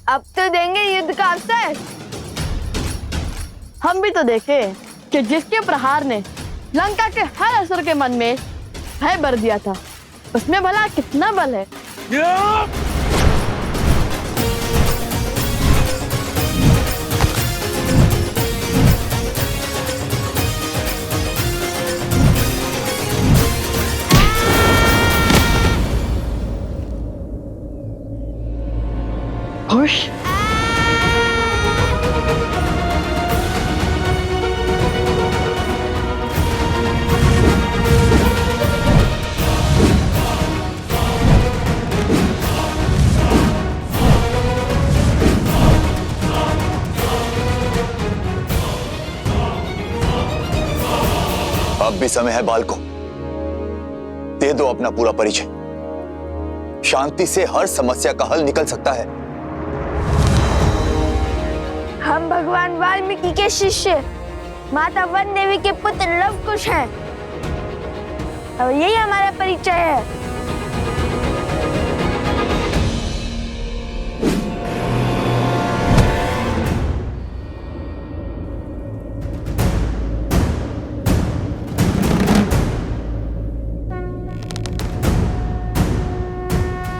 अब तो देंगे युद्ध का अवसर। हम भी तो देखे कि जिसके प्रहार ने लंका के हर असुर के मन में भय भर दिया था, उसमें भला कितना बल है। खुश अब भी समय है बालकों, दे दो अपना पूरा परिचय। शांति से हर समस्या का हल निकल सकता है। हम भगवान वाल्मीकि के शिष्य माता वन देवी के पुत्र लवकुश हैं और यही हमारा परिचय है।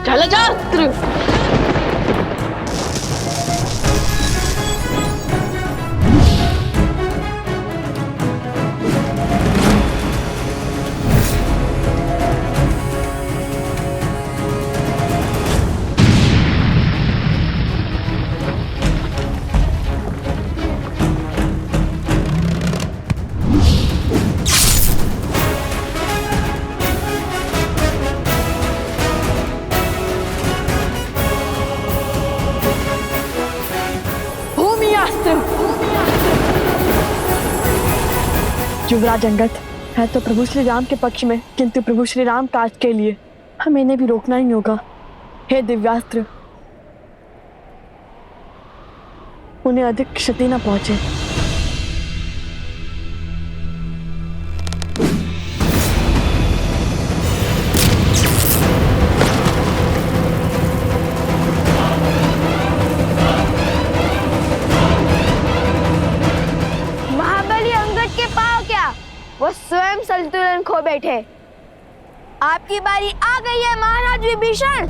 चल जास्त्र। युवराज अंगद है तो प्रभु श्री राम के पक्ष में, किंतु प्रभु श्री राम काज के लिए हमें इन्हें भी रोकना ही होगा। हे दिव्यास्त्र, उन्हें अधिक क्षति न पहुंचे। वो स्वयं संतुलन खो बैठे। आपकी बारी आ गई है महाराज विभीषण।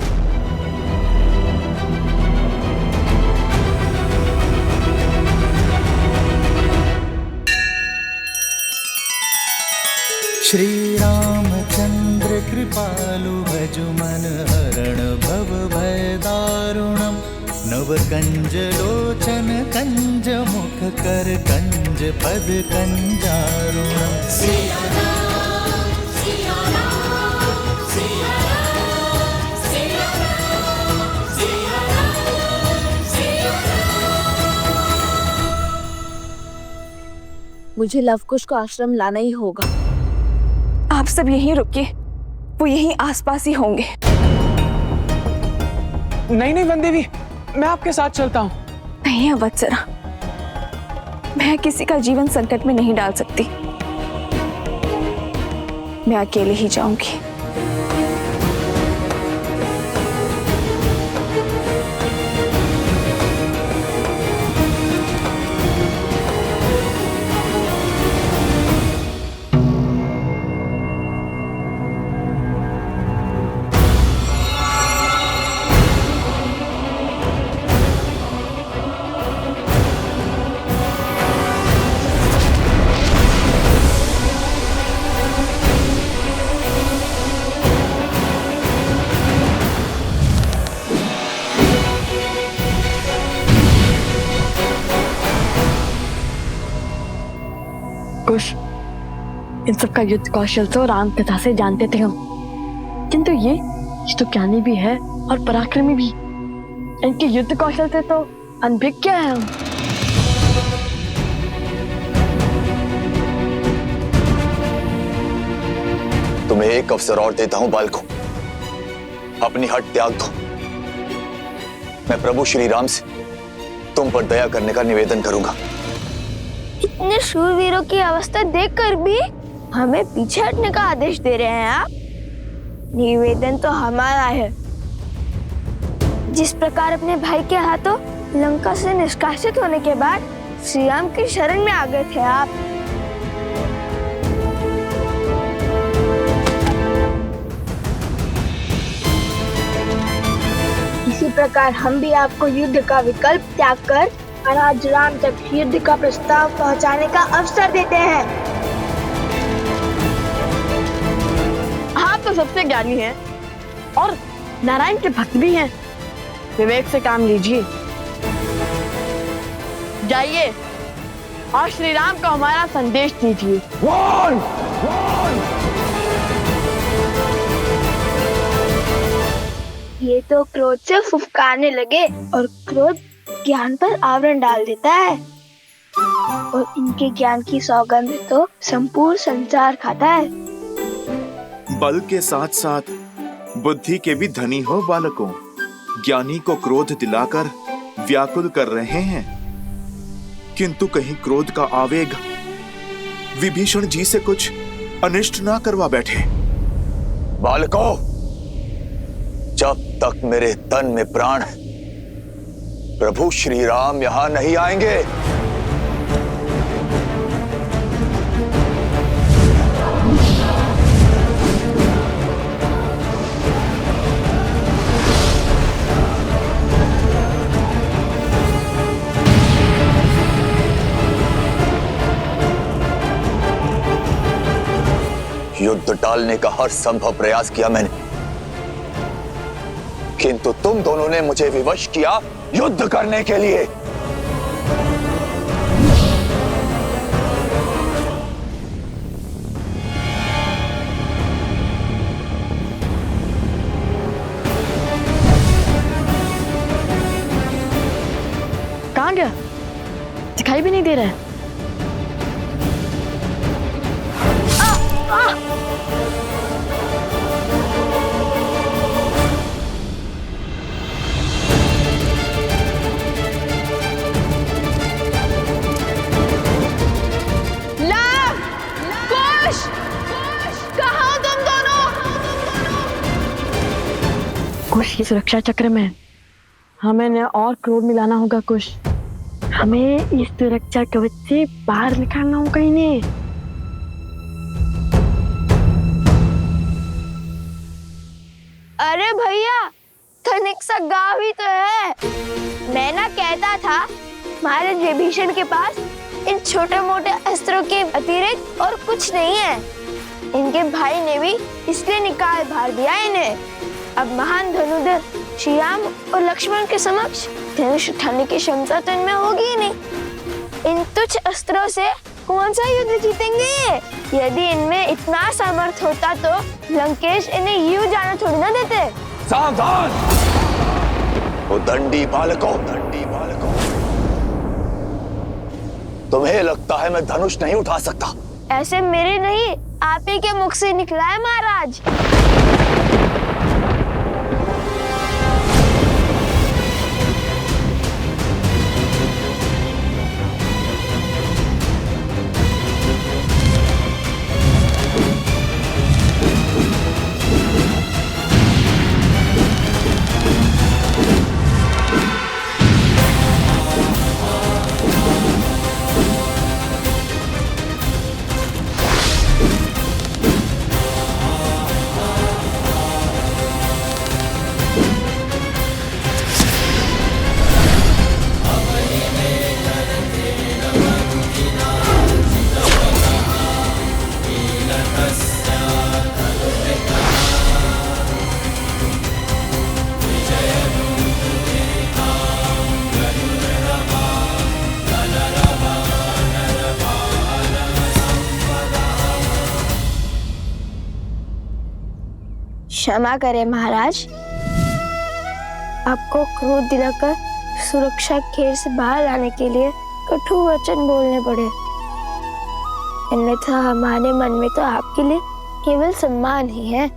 श्री रामचंद्र कृपालु भजु मन हरण भव भय दारुणम। नव कंज लोचन कंज मुख कर कंज पद कंजारुणम। सिया राम, सिया राम, सिया राम, सिया राम, सिया राम, सिया राम। मुझे लवकुश को आश्रम लाना ही होगा। आप सब यहीं रुकिए, वो यहीं आसपास ही होंगे। नहीं वन देवी, मैं आपके साथ चलता हूँ। नहीं अवत्सरा, मैं किसी का जीवन संकट में नहीं डाल सकती। मैं अकेले ही जाऊंगी। कुश, इन सब का युद्ध कौशल तो राम कथा से जानते थे हम, किंतु ये तो ज्ञानी भी है और पराक्रमी भी। इनके युद्ध कौशल से तो अनभिज्ञ है हम। तुम्हें एक अवसर और देता हूं बालकों, अपनी हट त्याग दो। मैं प्रभु श्री राम से तुम पर दया करने का निवेदन करूंगा। इतने शूरवीरों की अवस्था देखकर भी हमें पीछे हटने का आदेश दे रहे हैं आप? निवेदन तो हमारा है, जिस प्रकार अपने भाई के हाथों लंका से निष्कासित होने के बाद श्री राम की शरण में आ गए थे आप। इसी प्रकार हम भी आपको युद्ध का विकल्प त्याग कर महाराज राम तक युद्ध का प्रस्ताव पहुंचाने का अवसर देते हैं। आप तो सबसे ज्ञानी हैं और नारायण के भक्त भी हैं। विवेक से काम लीजिए। जाइए और श्री राम को हमारा संदेश दीजिए। ये तो क्रोध से फुफकारने लगे और क्रोध ज्ञान पर आवरण डाल देता है और इनके ज्ञान की सौगंध तो संपूर्ण संसार खाता है। बल के साथ साथ बुद्धि के भी धनी हो बालकों। ज्ञानी को क्रोध दिलाकर व्याकुल कर रहे हैं, किंतु कहीं क्रोध का आवेग विभीषण जी से कुछ अनिष्ट ना करवा बैठे। बालकों, जब तक मेरे तन में प्राण है प्रभु श्री राम यहां नहीं आएंगे। युद्ध टालने का हर संभव प्रयास किया मैंने, किंतु तुम दोनों ने मुझे विवश किया युद्ध करने के लिए। कहाँ गया? दिखाई भी नहीं दे रहा है। कुश की सुरक्षा चक्र में हमें न और क्रोध मिलाना होगा। कुश, हमें इस सुरक्षा कवच से बाहर निकालना होगा इन्हें। अरे भैया, तनिक सा गाँव ही तो है। मैं ना कहता था महाराज विभीषण के पास इन छोटे मोटे अस्त्रों के अतिरिक्त और कुछ नहीं है। इनके भाई ने भी इसलिए निकाल भार दिया इन्हें। अब महान धनुधर श्री राम और लक्ष्मण के समक्ष धनुष उठाने की क्षमता तो इनमें होगी ही नहीं। इन तुच्छ अस्त्रों से कौन सा युद्ध जीतेंगे? यदि इनमें इतना सामर्थ्य होता तो लंकेश इन्हें यूं जाना थोड़ी ना देते। सावधान! वो दंडी बालकों, दंडी बालकों, तुम्हें लगता है मैं धनुष नहीं उठा सकता? ऐसे मेरे नहीं, आप ही के मुख से निकला है महाराज। क्षमा करें महाराज, आपको क्रोध दिलाकर सुरक्षा घेर से बाहर लाने के लिए कठोर वचन बोलने पड़े। अन्यथा हमारे मन में तो आपके लिए केवल सम्मान ही है।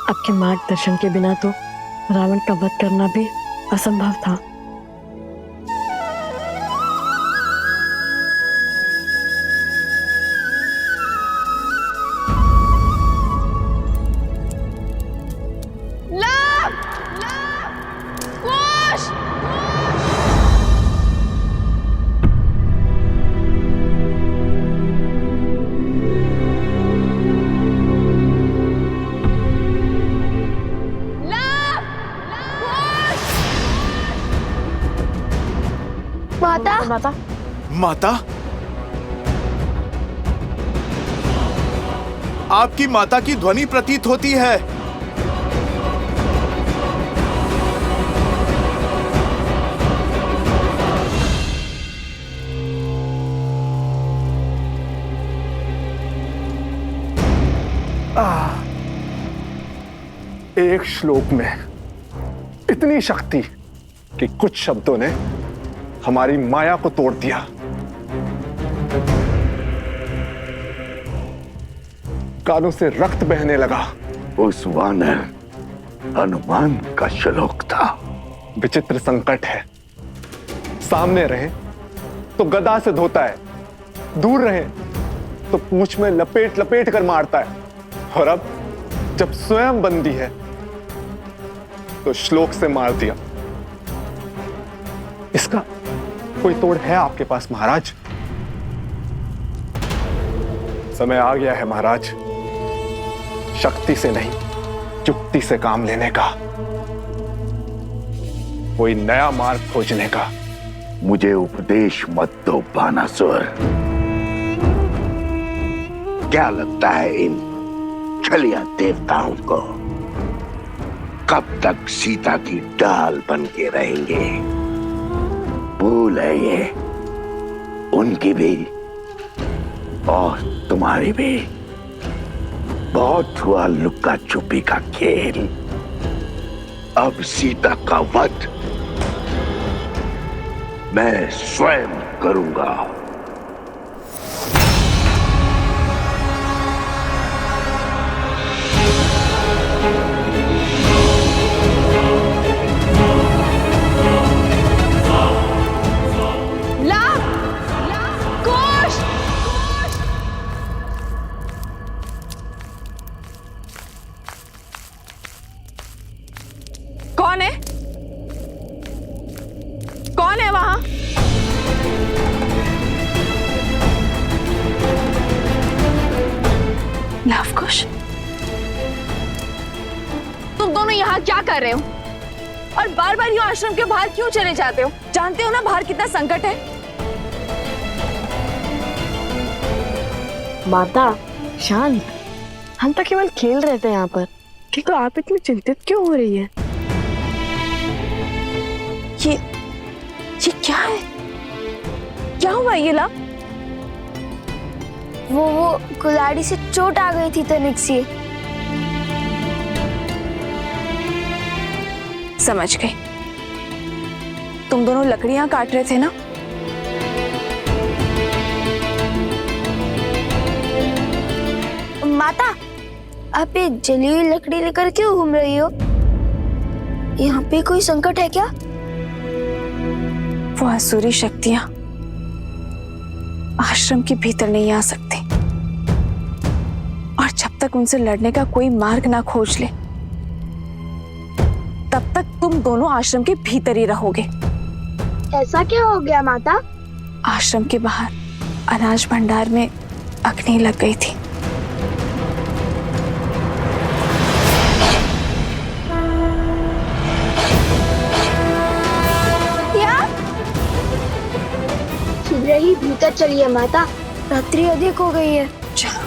आपके मार्गदर्शन के बिना तो रावण का वध करना भी असंभव था। माता। माता? आपकी माता की ध्वनि प्रतीत होती है। एक श्लोक में इतनी शक्ति कि कुछ शब्दों ने हमारी माया को तोड़ दिया। कानों से रक्त बहने लगा। उस वानर हनुमान का श्लोक था। विचित्र संकट है, सामने रहे तो गदा से धोता है, दूर रहे तो पूंछ में लपेट लपेट कर मारता है, और अब जब स्वयं बंदी है तो श्लोक से मार दिया। इसका कोई तोड़ है आपके पास महाराज? समय आ गया है महाराज, शक्ति से नहीं युक्ति से काम लेने का, कोई नया मार्ग खोजने का। मुझे उपदेश मत दो बानासुर। क्या लगता है इन छलिया देवताओं को कब तक सीता की डाल बन के रहेंगे? भूल है ये उनकी भी और तुम्हारी भी। बहुत हुआ लुक्का छुपी का खेल, अब सीता का वध मैं स्वयं करूंगा। कौन है? कौन है वहां? लवकुश, तुम दोनों यहाँ क्या कर रहे हो? और बार बार यूं आश्रम के बाहर क्यों चले जाते हो? जानते हो ना बाहर कितना संकट है। माता शांत, हम तो केवल खेल रहे थे यहाँ पर, तो आप इतनी चिंतित क्यों हो रही है? ये क्या है? क्या हुआ ये ला? वो कुल्हाड़ी से चोट आ गई थी तनिक सी। समझ गई, तुम दोनों लकड़ियां काट रहे थे ना? माता, आप ये जली हुई लकड़ी लेकर क्यों घूम रही हो? यहाँ पे कोई संकट है क्या? वो असुरी शक्तियां आश्रम के भीतर नहीं आ सकती, और जब तक उनसे लड़ने का कोई मार्ग ना खोज ले तब तक तुम दोनों आश्रम के भीतर ही रहोगे। ऐसा क्या हो गया माता? आश्रम के बाहर अनाज भंडार में अग्नि लग गई थी। शीघ्र ही भीतर चलिए माता, रात्रि अधिक हो गई है। चलो।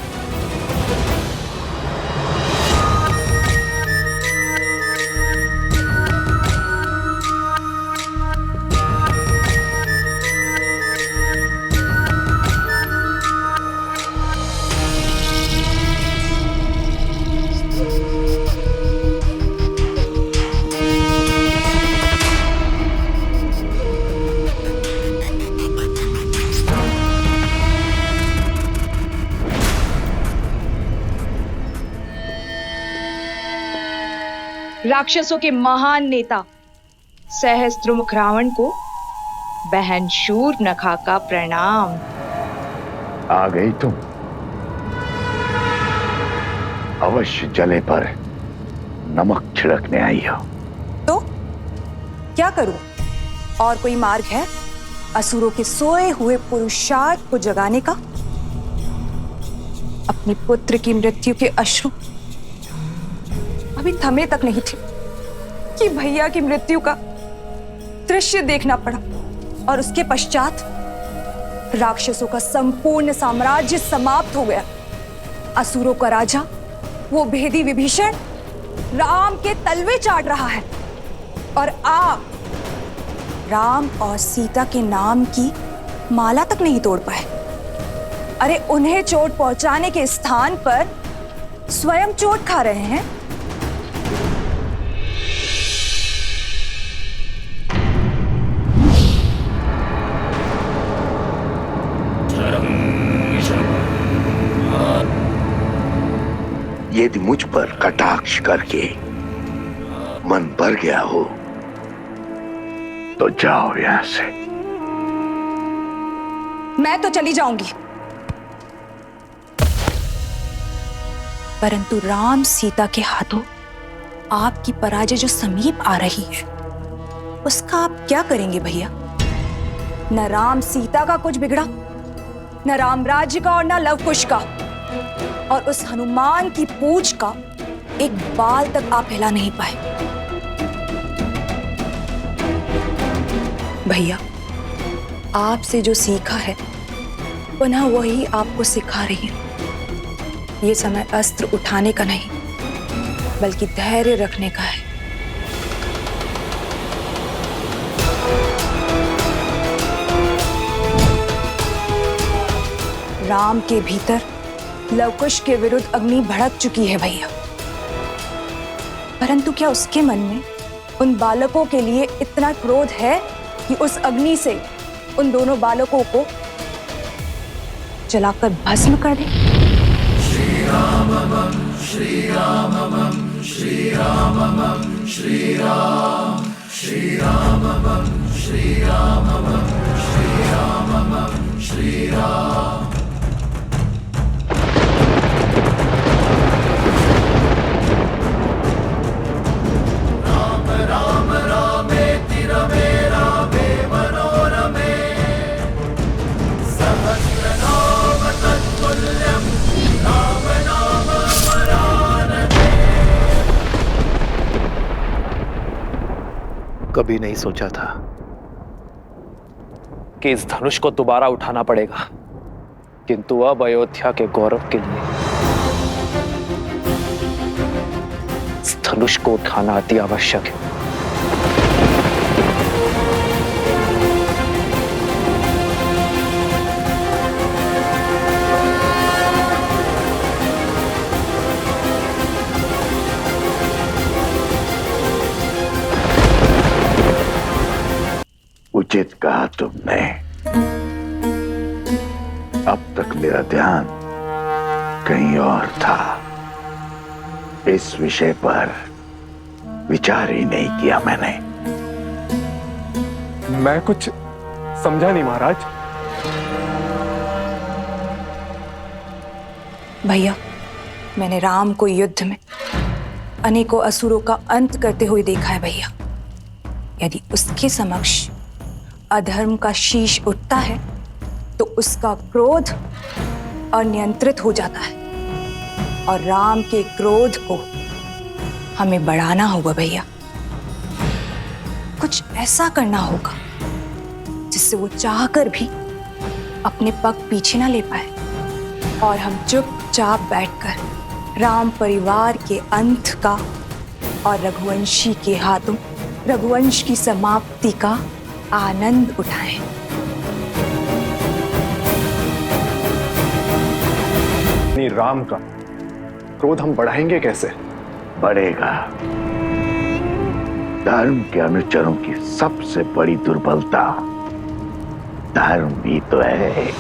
राक्षसों के महान नेता सहस्त्रमुख रावण को बहन शूर्पणखा का प्रणाम। आ गई तुम? अवश्य जले पर नमक छिड़कने आई हो। तो क्या करूं? और कोई मार्ग है असुरों के सोए हुए पुरुषार्थ को जगाने का? अपने पुत्र की मृत्यु के अश्रु अभी थमे तक नहीं थे कि भैया की मृत्यु का दृश्य देखना पड़ा, और उसके पश्चात राक्षसों का संपूर्ण साम्राज्य समाप्त हो गया। असुरों का राजा वो भेदी विभीषण राम के तलवे चाट रहा है और आप राम और सीता के नाम की माला तक नहीं तोड़ पाए। अरे उन्हें चोट पहुंचाने के स्थान पर स्वयं चोट खा रहे हैं। यदि मुझ पर कटाक्ष करके मन भर गया हो तो जाओ यहां से। मैं तो चली जाऊंगी, परंतु राम सीता के हाथों आपकी पराजय जो समीप आ रही है उसका आप क्या करेंगे भैया? न राम सीता का कुछ बिगड़ा, न राम राज्य का और न लवकुश का, और उस हनुमान की पूंछ का एक बाल तक आप हिला नहीं पाए। भैया, आपसे जो सीखा है पुनः वही आपको सिखा रही हूं। ये समय अस्त्र उठाने का नहीं बल्कि धैर्य रखने का है। राम के भीतर लवकुश के विरुद्ध अग्नि भड़क चुकी है भैया, परंतु क्या उसके मन में उन बालकों के लिए इतना क्रोध है कि उस अग्नि से उन दोनों बालकों को जलाकर भस्म कर दे? श्री राम श्री राम श्री राम श्री राम श्री राम श्री राम श्री राम श्री राम। राम रामेति रमे रामे मनोरमे सहस्रनाम तत्तुल्यं राम नाम वरानने। कभी नहीं सोचा था कि इस धनुष को दोबारा उठाना पड़ेगा, किंतु अब अयोध्या के गौरव के लिए इस धनुष को उठाना अति आवश्यक है। उचित कहा तुमने। अब तक मेरा ध्यान कहीं और था। इस विषय पर विचार ही नहीं किया मैंने। मैं कुछ समझा नहीं महाराज। भैया, मैंने राम को युद्ध में अनेकों असुरों का अंत करते हुए देखा है भैया। यदि उसके समक्ष अधर्म का शीश उठता है तो उसका क्रोध अनियंत्रित हो जाता है, और राम के क्रोध को हमें बढ़ाना होगा भैया। कुछ ऐसा करना होगा जिससे वो चाहकर भी अपने पग पीछे ना ले पाए और हम चुपचाप बैठकर राम परिवार के अंत का और रघुवंशी के हाथों रघुवंश की समाप्ति का आनंद उठाएं। नहीं, राम का क्रोध हम बढ़ाएंगे कैसे? बढ़ेगा। धर्म के अनुचरों की सबसे बड़ी दुर्बलता धर्म भी तो है।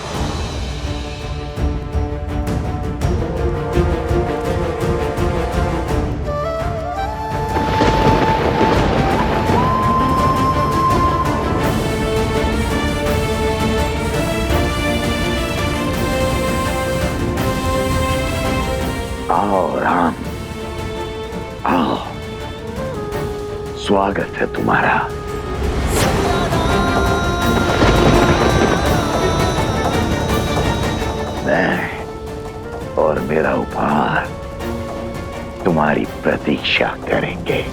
आओ राम, आओ, स्वागत है तुम्हारा। मैं और मेरा उपहार तुम्हारी प्रतीक्षा करेंगे।